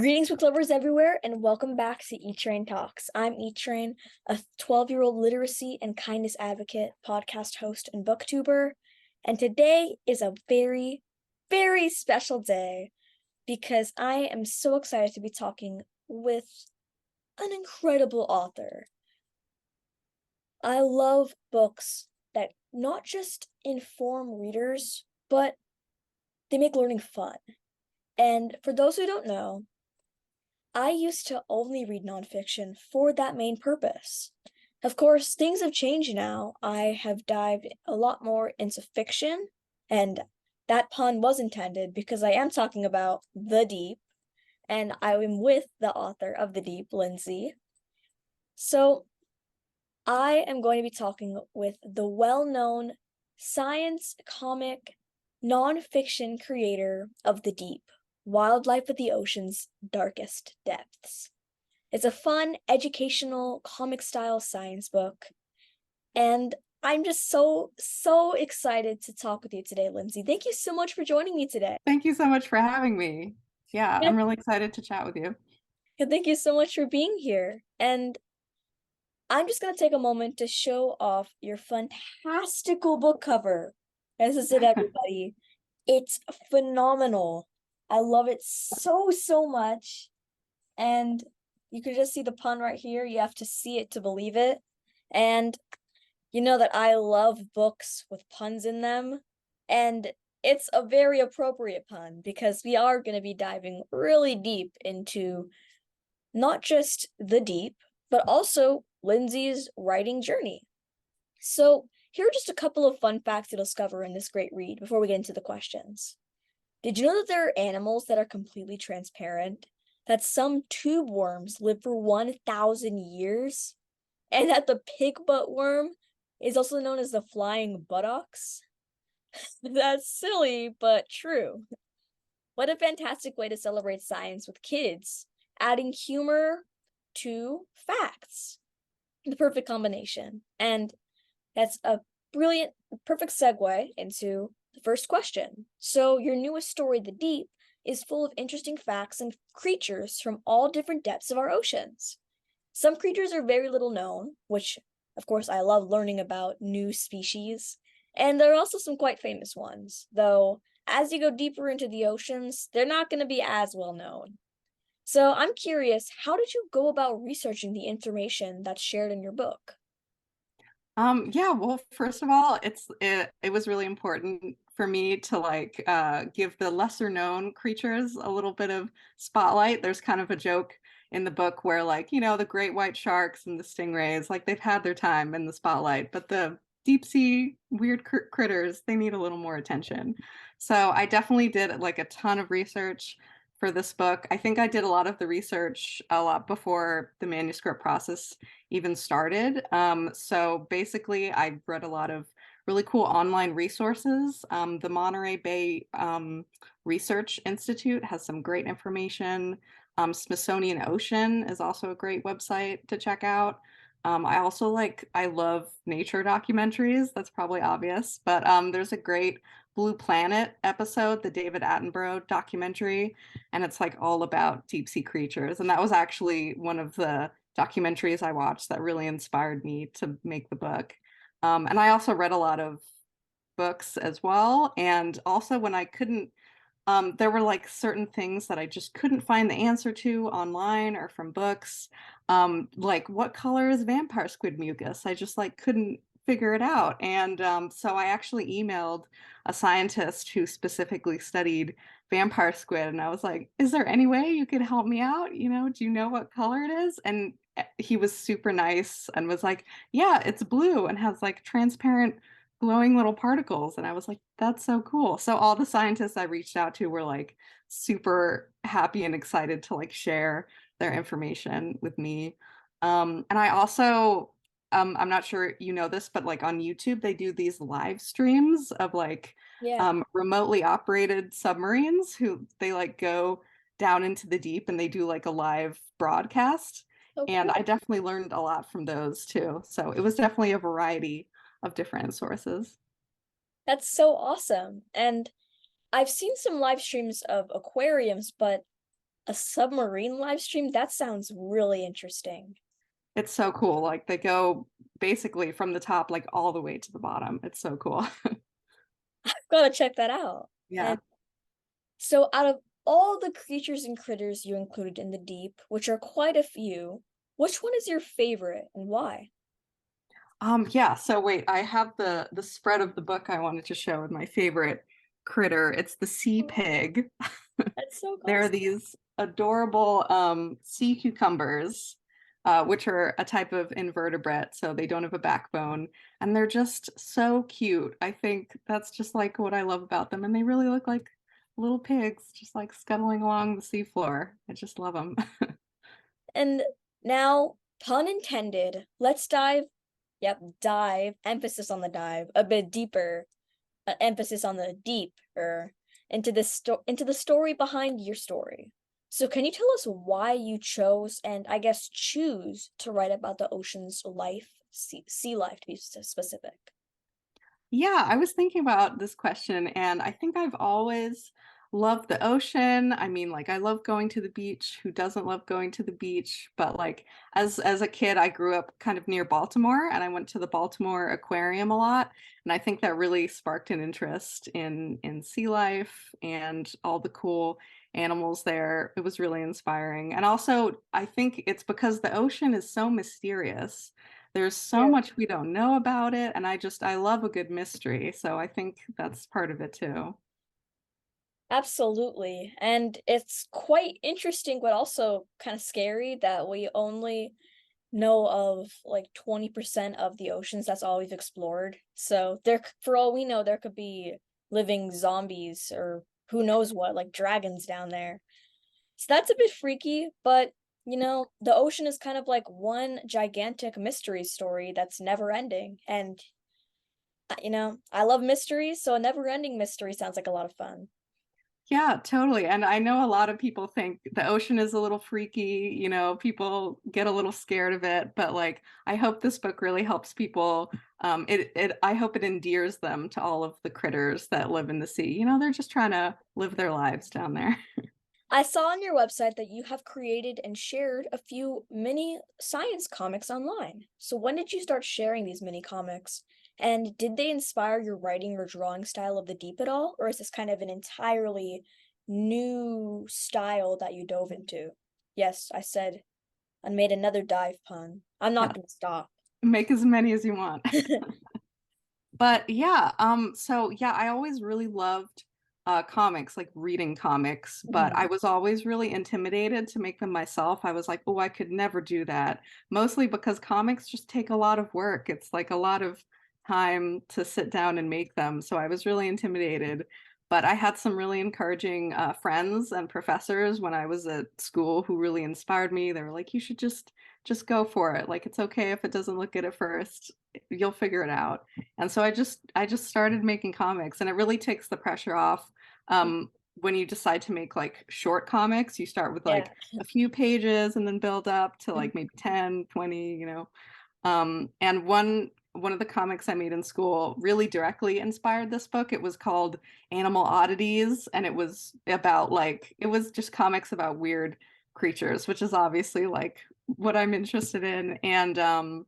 Greetings, book lovers everywhere, and welcome back to E-Train Talks. I'm E-Train, a 12-year-old literacy and kindness advocate, podcast host, and booktuber. And today is a very, very special day because I am so excited to be talking with an incredible author. I love books that not just inform readers, but they make learning fun. And for those who don't know, I used to only read nonfiction for that main purpose. Of course, things have changed now. I have dived a lot more into fiction, and that pun was intended because I am talking about The Deep, and I am with the author of The Deep, Lindsay. So, I am going to be talking with the well-known science comic nonfiction creator of The Deep, Wildlife at the Ocean's Darkest Depths. It's a fun, educational, comic-style science book, and I'm just so excited to talk with you today, Lindsay. Thank you so much for joining me today. Thank you so much for having me. Yeah, Yeah, I'm really excited to chat with you. thank you so much for being here. And I'm just going to take a moment to show off your fantastical book cover. This is it, everybody. It's phenomenal. I love it so much. And you can just see the pun right here. You have to see it to believe it. And you know that I love books with puns in them. And it's a very appropriate pun because we are going to be diving really deep into not just the deep, but also Lindsay's writing journey. So, here are just a couple of fun facts to discover in this great read before we get into the questions. Did you know that there are animals that are completely transparent? That some tube worms live for 1,000 years? And that the pig butt worm is also known as the flying buttocks? That's silly, but true. What a fantastic way to celebrate science with kids, adding humor to facts. The perfect combination. And that's a brilliant, perfect segue into the first question. So, your newest story, The Deep, is full of interesting facts and creatures from all different depths of our oceans. Some creatures are very little known, which, of course, I love learning about new species. And there are also some quite famous ones, though, as you go deeper into the oceans, they're not going to be as well known. So, I'm curious, how did you go about researching the information that's shared in your book? Yeah, well, first of all, it was really important for me to give the lesser known creatures a little bit of spotlight. There's kind of a joke in the book where the great white sharks and the stingrays, like they've had their time in the spotlight, but the deep sea weird critters, they need a little more attention. So I definitely did like a ton of research for this book. I think I did a lot of the research a lot before the manuscript process even started. So basically, I read a lot of really cool online resources. The Monterey Bay Research Institute has some great information. Smithsonian Ocean is also a great website to check out. I love nature documentaries. That's probably obvious, but there's a great Blue Planet episode, the David Attenborough documentary, and it's like all about deep sea creatures. And that was actually one of the documentaries I watched that really inspired me to make the book. And I also read a lot of books as well. And also when I couldn't, there were like certain things that I just couldn't find the answer to online or from books. Like what color is vampire squid mucus? I just like couldn't figure it out. And so I actually emailed a scientist who specifically studied vampire squid. And I was like, is there any way you could help me out? Do you know what color it is? And he was super nice and was like, yeah, it's blue and has like transparent glowing little particles. And I was like, that's so cool. So all the scientists I reached out to were like super happy and excited to like share their information with me. And I also, I'm not sure you know this, but like on YouTube, they do these live streams of like Yeah. remotely operated submarines who they like go down into the deep and they do like a live broadcast. So And cool. I definitely learned a lot from those too. So it was definitely a variety of different sources. That's so awesome. And I've seen some live streams of aquariums, but A submarine live stream? That sounds really interesting. It's so cool. Like they go basically from the top, like all the way to the bottom. It's so cool. Gotta check that out. Yeah. And so, out of all the creatures and critters you included in the deep, which are quite a few, which one is your favorite and why? Yeah, so wait, I have the spread of the book I wanted to show with my favorite critter. It's the sea Oh, pig. that's so There are awesome. these adorable sea cucumbers, which are a type of invertebrate, so they don't have a backbone, and they're just so cute. I think that's just like what I love about them, and they really look like little pigs, just like scuttling along the seafloor. I just love them. And now, pun intended, let's dive, yep, dive, emphasis on the dive, a bit deeper, emphasis on the deeper, into the story behind your story. So can you tell us why you chose and I guess choose to write about the ocean's life, sea life to be specific? Yeah, I was thinking about this question, and I think I've always loved the ocean. I mean, like I love going to the beach. Who doesn't love going to the beach? But like as a kid, I grew up kind of near Baltimore, and I went to the Baltimore Aquarium a lot, and I think that really sparked an interest in sea life and all the cool animals there. It was really inspiring. And also, I think it's because the ocean is so mysterious. There's so Yeah. much we don't know about it, and I love a good mystery, so I think that's part of it too. Absolutely. And it's quite interesting, but also kind of scary that we only know of like 20% of the oceans. That's all we've explored. So for all we know, there could be living zombies or who knows what, like dragons down there. So that's a bit freaky, but the ocean is kind of like one gigantic mystery story that's never ending. And I love mysteries, so a never-ending mystery sounds like a lot of fun. Yeah, totally. And I know a lot of people think the ocean is a little freaky, people get a little scared of it, but like I hope this book really helps people. I hope it endears them to all of the critters that live in the sea. They're just trying to live their lives down there. I saw on your website that you have created and shared a few mini science comics online. So when did you start sharing these mini comics? And did they inspire your writing or drawing style of the deep at all? Or is this kind of an entirely new style that you dove into? Yes, I said I made another dive pun. I'm not Yeah, gonna stop. make as many as you want. But yeah, so yeah, I always really loved comics, like reading comics, but Mhm. I was always really intimidated to make them myself. I was like, oh, I could never do that. Mostly because comics just take a lot of work. It's like a lot of time to sit down and make them. So I was really intimidated. But I had some really encouraging friends and professors when I was at school who really inspired me. They were like, you should just go for it. Like it's okay if it doesn't look good at first. You'll figure it out. And so I just started making comics, and it really takes the pressure off. When you decide to make like short comics, you start with Yeah. like a few pages and then build up to Mhm. like maybe 10, 20. And one of the comics I made in school really directly inspired this book. It was called Animal Oddities, and it was about like it was just comics about weird creatures, which is obviously like what I'm interested in. And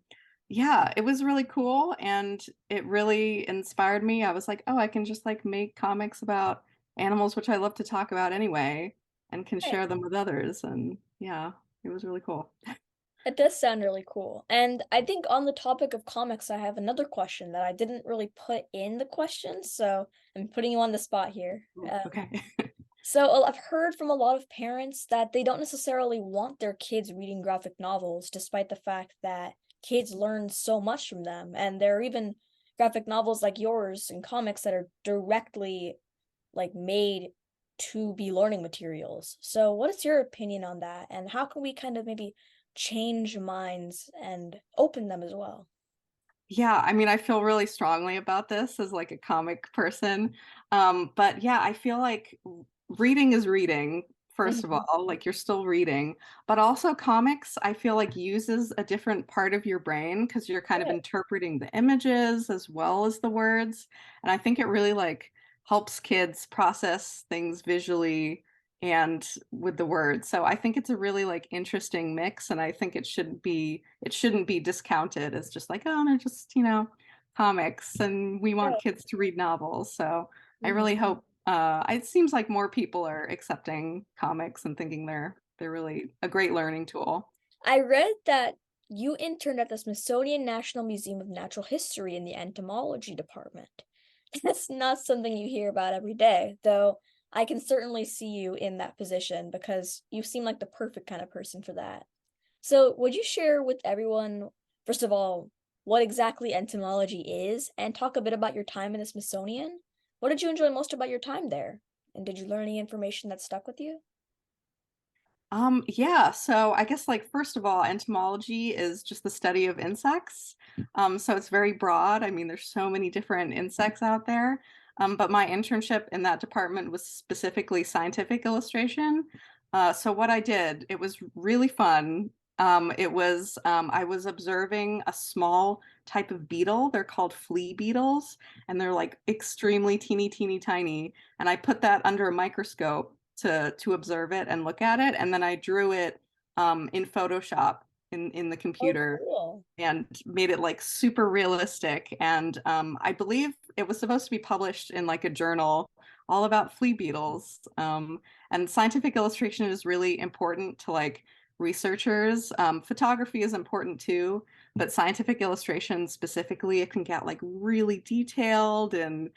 yeah, it was really cool, and it really inspired me. I was like, oh, I can just like make comics about animals, which I love to talk about anyway, and can share them with others. And yeah, it was really cool. It does sound really cool. And I think on the topic of comics, I have another question that I didn't really put in the question, so I'm putting you on the spot here. Ooh, okay. So I've heard from a lot of parents that they don't necessarily want their kids reading graphic novels, despite the fact that kids learn so much from them. And there are even graphic novels like yours and comics that are directly like made to be learning materials. So what is your opinion on that? And how can we kind of maybe change minds and open them as well? Yeah, I mean, I feel really strongly about this as like a comic person. But yeah, I feel like reading is reading, first of Mhm. all, like you're still reading, but also comics, I feel like uses a different part of your brain because you're kind of Yeah. interpreting the images as well as the words. And I think it really like helps kids process things visually and with the words. So I think it's a really like interesting mix, and I think it shouldn't be discounted as just like, oh, they're just, comics and we want Right. kids to read novels. So I Mhm. really hope it seems like more people are accepting comics and thinking they're really a great learning tool. I read that you interned at the Smithsonian National Museum of Natural History in the entomology department. That's not something you hear about every day, though I can certainly see you in that position because you seem like the perfect kind of person for that. So, would you share with everyone, first of all, what exactly entomology is and talk a bit about your time in the Smithsonian? What did you enjoy most about your time there? And did you learn any information that stuck with you? Yeah, so I guess like first of all, entomology is just the study of insects. So it's very broad. I mean, there's so many different insects out there. But my internship in that department was specifically scientific illustration. So what I did, it was really fun. I was observing a small type of beetle. They're called flea beetles, and they're like extremely teeny, teeny, tiny. And I put that under a microscope to observe it and look at it, and then I drew it in Photoshop in the Oh, computer cool. and made it like super realistic. And I believe it was supposed to be published in like a journal all about flea beetles. And scientific illustration is really important to like researchers. Photography is important too, but scientific illustration specifically, it can get like really detailed, and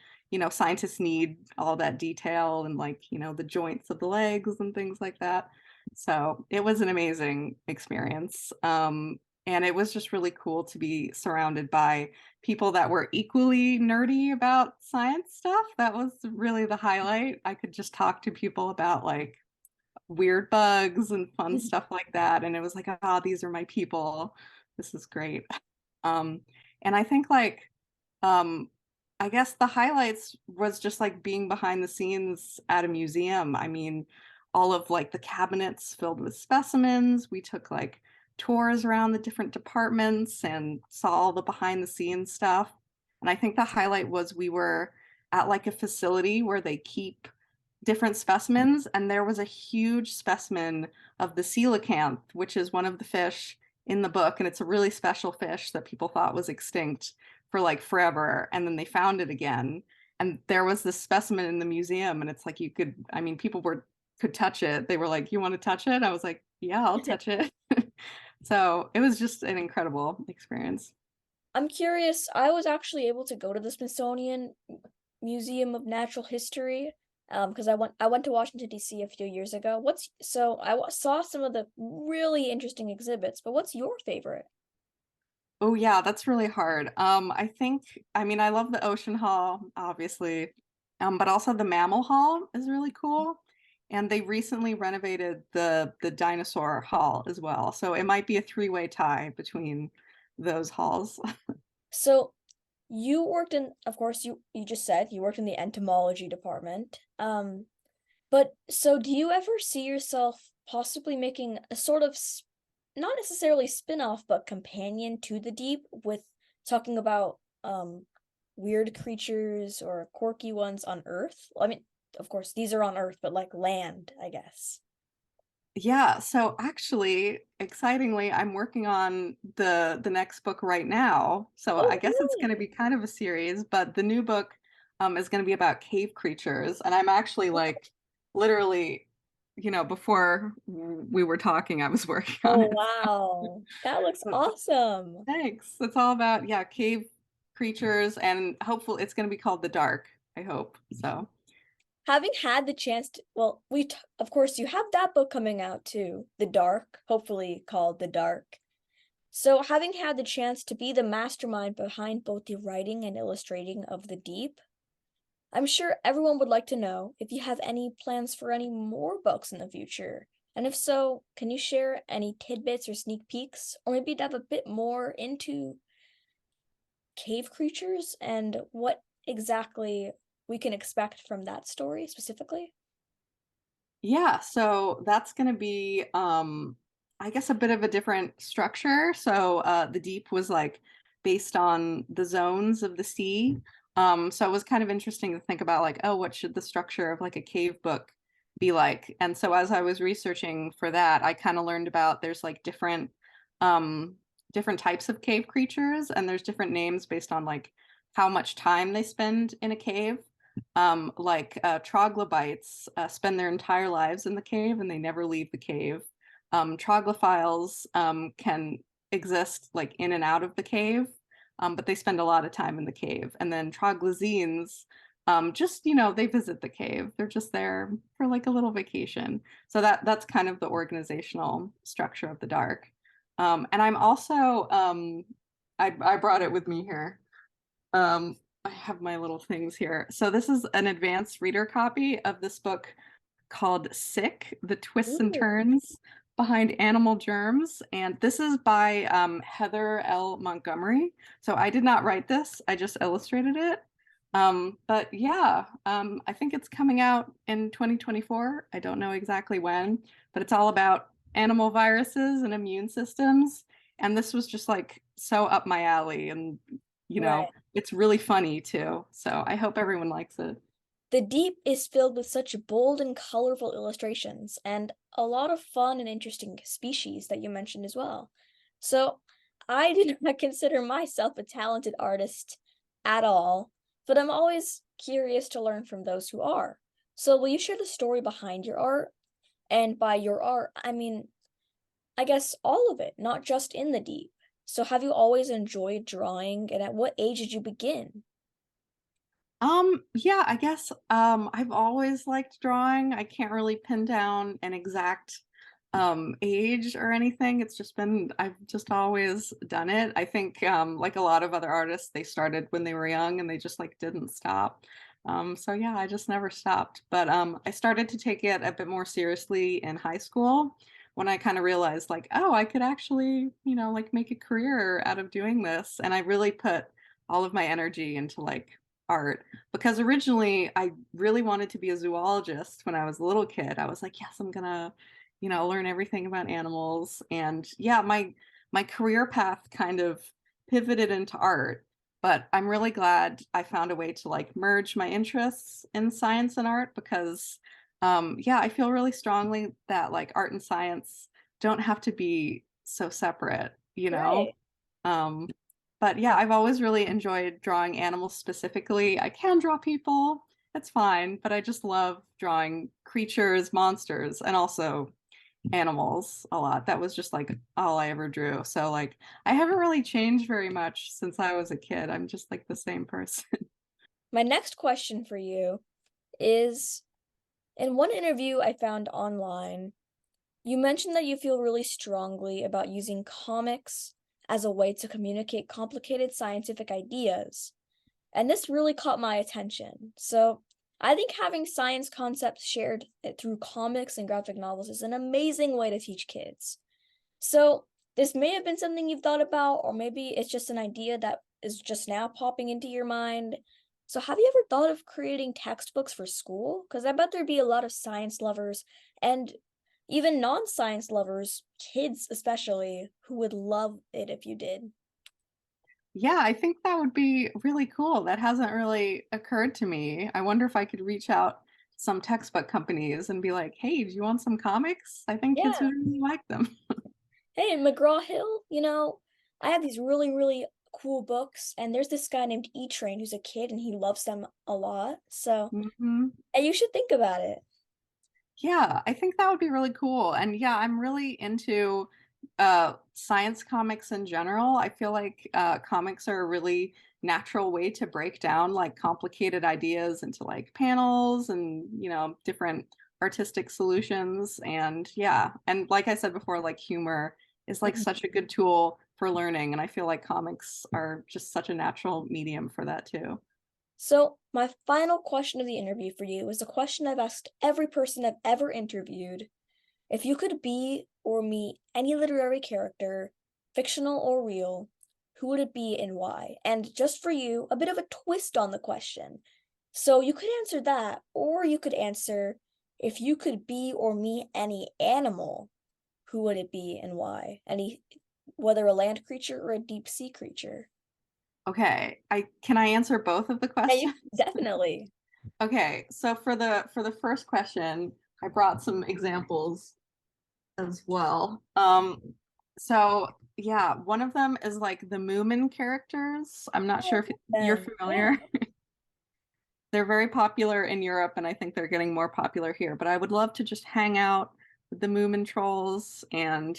scientists need all that detail and like, the joints of the legs and things like that. So it was an amazing experience. And it was just really cool to be surrounded by people that were equally nerdy about science stuff. That was really the highlight. I could just talk to people about like weird bugs and fun stuff like that. And it was like, ah, these are my people. This is great. Um, and I think like, um, I guess the highlights was just like being behind the scenes at a museum. I mean, all of like the cabinets filled with specimens. We took like tours around the different departments and saw all the behind the scenes stuff. And I think the highlight was we were at like a facility where they keep different specimens, and there was a huge specimen of the coelacanth, which is one of the fish in the book, and it's a really special fish that people thought was extinct for like forever, and then they found it again. And there was this specimen in the museum, and it's like I mean, people were could touch it. They were like, "You want to touch it?" I was like, "Yeah, I'll touch it." So it was just an incredible experience. I'm curious, I was actually able to go to the Smithsonian Museum of Natural History, because I went to Washington D.C. a few years ago. Saw some of the really interesting exhibits, but what's your favorite? Oh yeah, that's really hard. I mean, I love the Ocean Hall, obviously, but also the Mammal Hall is really cool. And they recently renovated the Dinosaur Hall as well. So it might be a three-way tie between those halls. So you worked in, of course, you just said you worked in the entomology department. But so do you ever see yourself possibly making a sort of not necessarily spin-off, but companion to the deep with talking about weird creatures or quirky ones on Earth? I mean, of course, these are on Earth, but like land, I guess. Yeah, so actually, excitingly, I'm working on the next book right now. So I Oh, guess it's going to really? be kind of a series, but the new book is going to be about cave creatures, and I'm actually like literally, before we were talking, I was working on Oh, it. wow. That looks So, awesome. thanks. It's all about cave creatures, and hopefully it's going to be called The Dark, I hope. So. Having had the chance to, well, of course, you have that book coming out too, The Dark, hopefully called The Dark. So, having had the chance to be the mastermind behind both the writing and illustrating of The Deep, I'm sure everyone would like to know if you have any plans for any more books in the future. And if so, can you share any tidbits or sneak peeks, or maybe dive a bit more into cave creatures and what exactly we can expect from that story specifically? Yeah, so that's going to be I guess a bit of a different structure. So the deep was like based on the zones of the sea. So it was kind of interesting to think about like, oh, what should the structure of like a cave book be like. And so as I was researching for that, I kind of learned about there's like um different types of cave creatures, and there's different names based on like how much time they spend in a cave. Troglobites spend their entire lives in the cave and they never leave the cave. Troglophiles can exist like in and out of the cave, but they spend a lot of time in the cave. And then troglodynes, just they visit the cave. They're just there for like a little vacation. So that's kind of the organizational structure of the dark. And I'm also I brought it with me here. I have my little things here. So this is an advanced reader copy of this book called Sick: The Twists and Ooh, Turns Behind Animal Germs. And this is by Heather L. Montgomery. So I did not write this, I just illustrated it. But yeah, I think it's coming out in 2024. I don't know exactly when, but it's all about animal viruses and immune systems. And this was just like so up my alley. And, right. it's really funny too. So I hope everyone likes it. The Deep is filled with such bold and colorful illustrations, and a lot of fun and interesting species that you mentioned as well. So, I do not consider myself a talented artist at all, but I'm always curious to learn from those who are. So, will you share the story behind your art? And by your art, I mean, I guess all of it, not just in the Deep. So, have you always enjoyed drawing, and at what age did you begin? Yeah, I guess I've always liked drawing. I can't really pin down an exact age or anything. It's just been I've just always done it. I think like a lot of other artists, they started when they were young and they just like didn't stop. So yeah, I just never stopped. But I started to take it a bit more seriously in high school when I kind of realized like, oh, I could actually, like make a career out of doing this. And I really put all of my energy into like art because originally I really wanted to be a zoologist when I was a little kid. I was like, yes, I'm gonna, learn everything about animals. And yeah, my career path kind of pivoted into art, but I'm really glad I found a way to like merge my interests in science and art because yeah, I feel really strongly that like art and science don't have to be so separate. Right. Um, but yeah, I've always really enjoyed drawing animals specifically. I can draw people, it's fine, but I just love drawing creatures, monsters, and also animals a lot. That was just like all I ever drew. So like I haven't really changed very much since I was a kid. I'm just like the same person. My next question for you is, in one interview I found online, you mentioned that you feel really strongly about using comics as a way to communicate complicated scientific ideas, and this really caught my attention. So, I think having science concepts shared through comics and graphic novels is an amazing way to teach kids. So, this may have been something you've thought about, or maybe it's just an idea that is just now popping into your mind. So, have you ever thought of creating textbooks for school? Because I bet there'd be a lot of science lovers and even non science lovers, kids especially, who would love it if you did. Yeah, I think that would be really cool. That hasn't really occurred to me. I wonder if I could reach out to some textbook companies and be like, "Hey, do you want some comics? I think kids Yeah. would really like them." Hey, in McGraw Hill, I have these really, really cool books, and there's this guy named E Train who's a kid and he loves them a lot. So, hmm and you should think about it. Yeah, I think that would be really cool. And yeah, I'm really into science comics in general. I feel like comics are a really natural way to break down like complicated ideas into like panels and, different artistic solutions. And yeah, and like I said before, like humor is like Mhm. such a good tool for learning. And I feel like comics are just such a natural medium for that too. So, my final question of the interview for you is a question I've asked every person I've ever interviewed. If you could be or meet any literary character, fictional or real, who would it be and why? And just for you, a bit of a twist on the question. So you could answer that, or you could answer, if you could be or meet any animal, who would it be and why? Whether a land creature or a deep sea creature. Okay, I can I answer both of the Yeah, you questions? definitely. Okay, so for the first question, I brought some examples as well. So yeah, one of them is like the Moomin characters. I'm not sure if you're Yeah. familiar. They're very popular in Europe, and I think they're getting more popular here. But I would love to just hang out with the Moomin trolls and,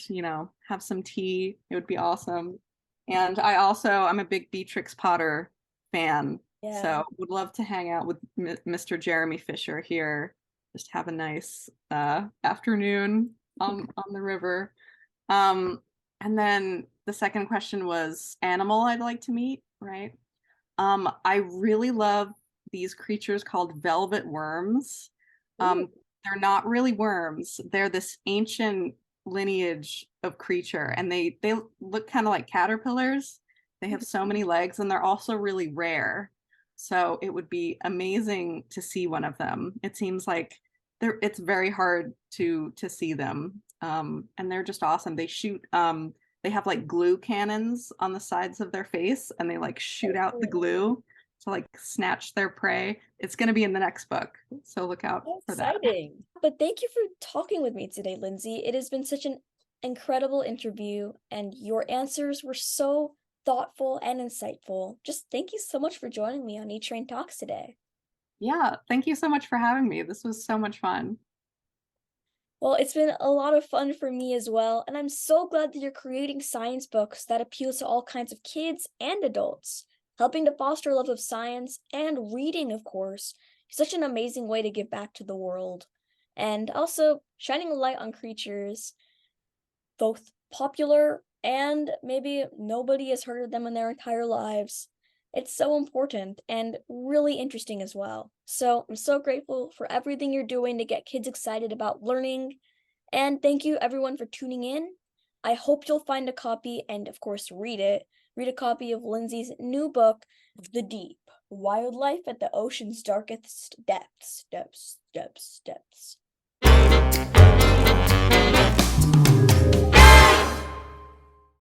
have some tea. It would be awesome. And I'm a big Beatrix Potter fan. Yeah. So would love to hang out with Mr. Jeremy Fisher here. Just have a nice afternoon on the river. And then the second question was animal I'd like to meet, right? I really love these creatures called velvet worms. Ooh. Um, they're not really worms. They're this ancient lineage of creature, and they look kind of like caterpillars. They have so many legs, and they're also really rare. So it would be amazing to see one of them. It seems like it's very hard to see them. And they're just awesome. They have like glue cannons on the sides of their face, and they like shoot out the glue to like snatch their prey. It's going to be in the next book, so look out So for that. exciting. But thank you for talking with me today, Lindsay. It has been such an incredible interview, and your answers were so thoughtful and insightful. Just thank you so much for joining me on E Train Talks today. Yeah, thank you so much for having me. This was so much fun. Well, it's been a lot of fun for me as well, and I'm so glad that you're creating science books that appeal to all kinds of kids and adults, helping to foster a love of science and reading, of course. Such an amazing way to give back to the world. And also shining a light on creatures, both popular and maybe nobody has heard of them in their entire lives. It's so important and really interesting as well. So I'm so grateful for everything you're doing to get kids excited about learning. And thank you everyone for tuning in. I hope you'll find a copy and, of course, read it. Read a copy of Lindsay's new book, The Deep: Wildlife at the Ocean's Darkest Depths.